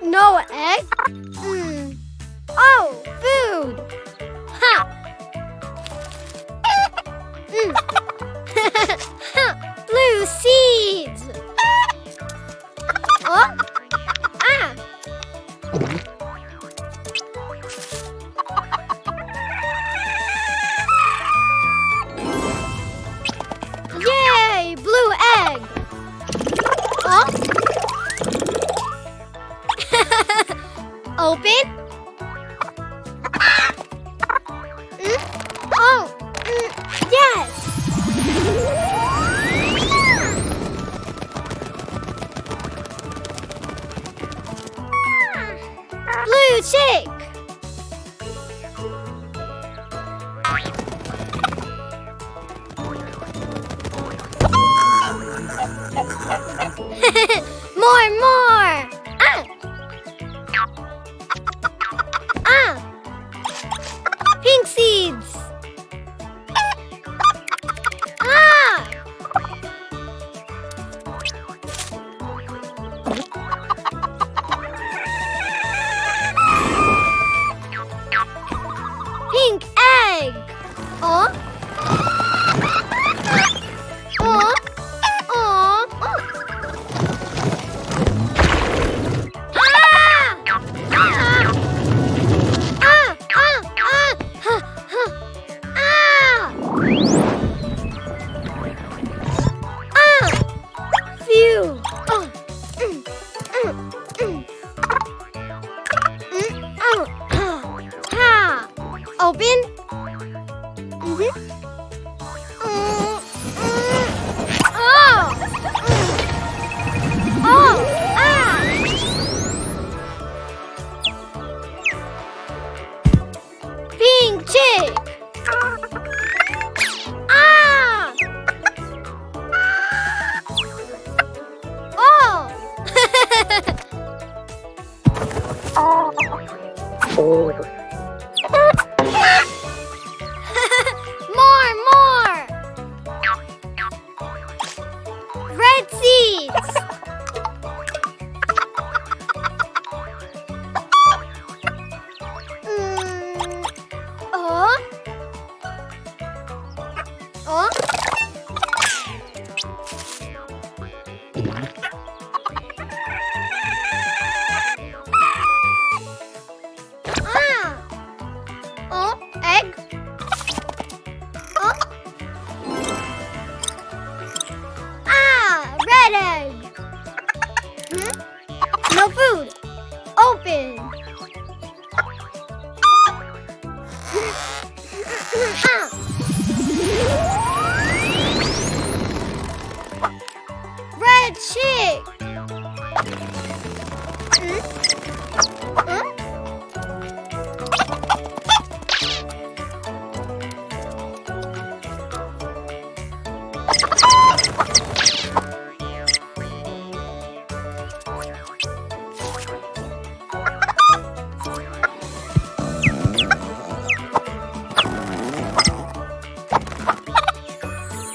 No egg? Oh, food! Ha! Blue seeds! Oh? Ah! Yay! Blue egg! Oh? Open? Oh! Yes! Blue chick! More! Ah! Ah! Pink seeds! Ah! Pink egg! Oh? Oh? Oh? Ah! Ah! Phew! Oh. Ha! Open? Oh! Oh! Ah! Pink chick! Ah! Oh! More! Red seeds! Oh? Oh? Ah! Oh, egg? Oh? Ah, red egg! No food! Open! Ah! Red chick!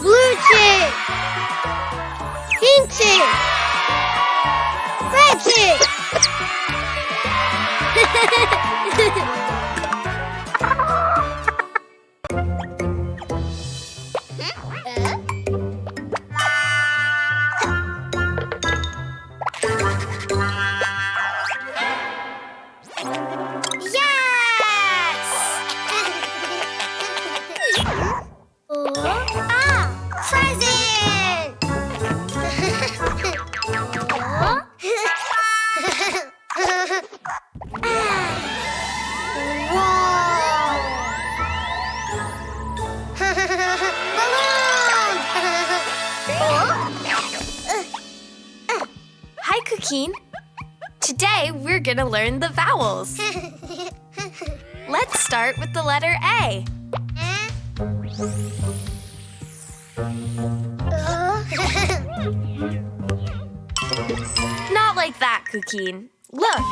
Blue chick! Pink chick! Red chick! Present! Hi, Cuquin. Today, we're gonna learn the vowels. Let's start with the letter A. Cuquin. Look.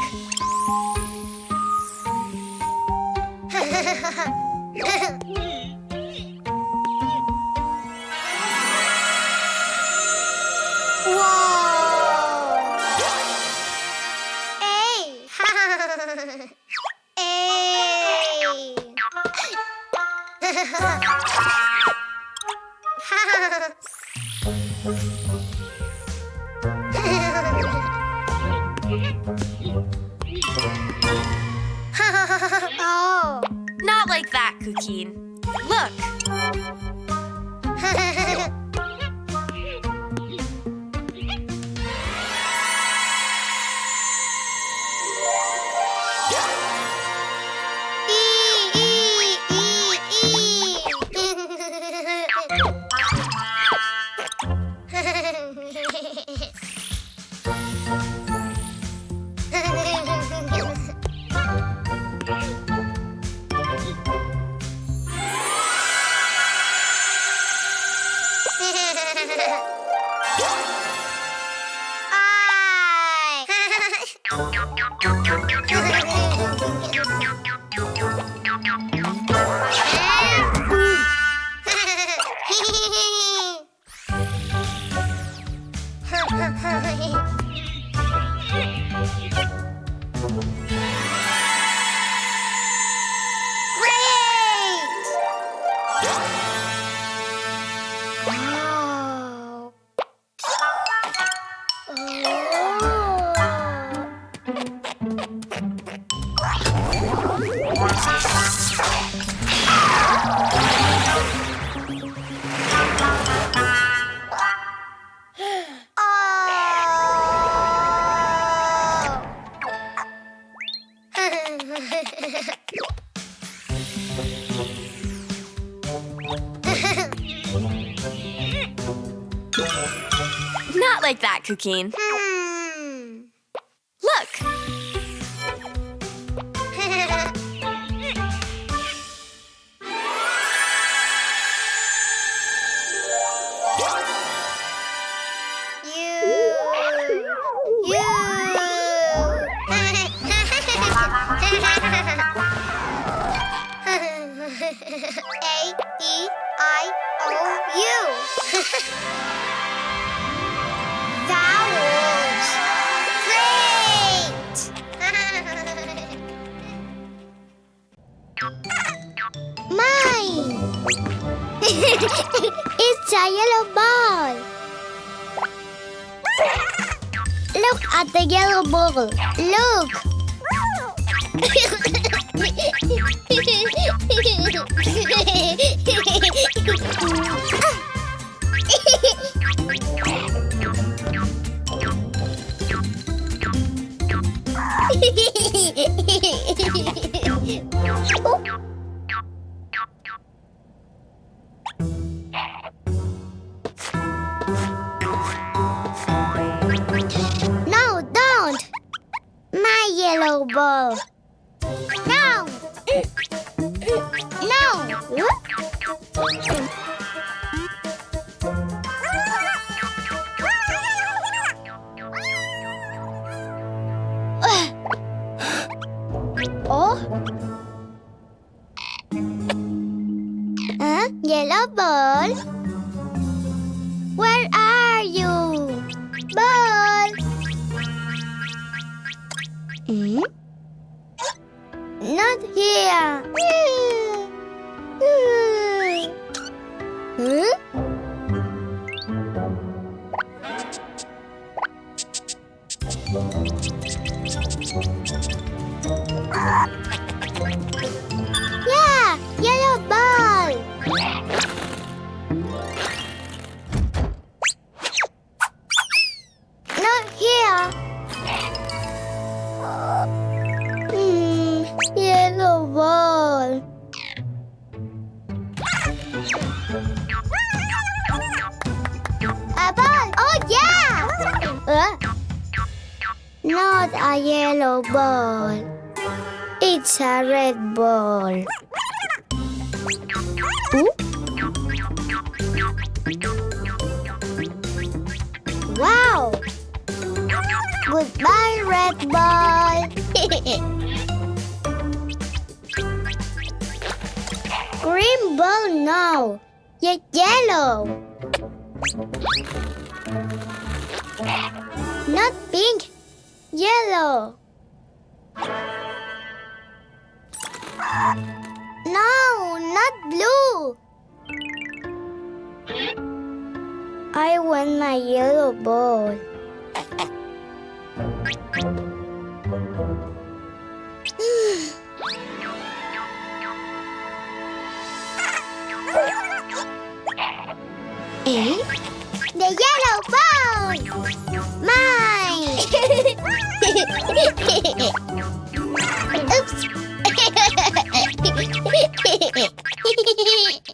Oh. Not like that, Cuquin. Look. Not like that, Cuquin. Look. A-E-I-O-U. Vowels. Great! Mine. It's a yellow ball. Look at the yellow ball. Look. No, don't! My yellow ball. No! No! Oh? Yellow ball? Where are you? Ball! Not here. Yeah, yellow ball. Not here. Yellow ball. A ball. Oh, yeah. Not a yellow ball. It's a red ball. Wow. Goodbye, red. ball. Green ball, no. Yellow. Not pink. Yellow. No, not blue. I want my yellow ball. Eh? The yellow ball! Mine!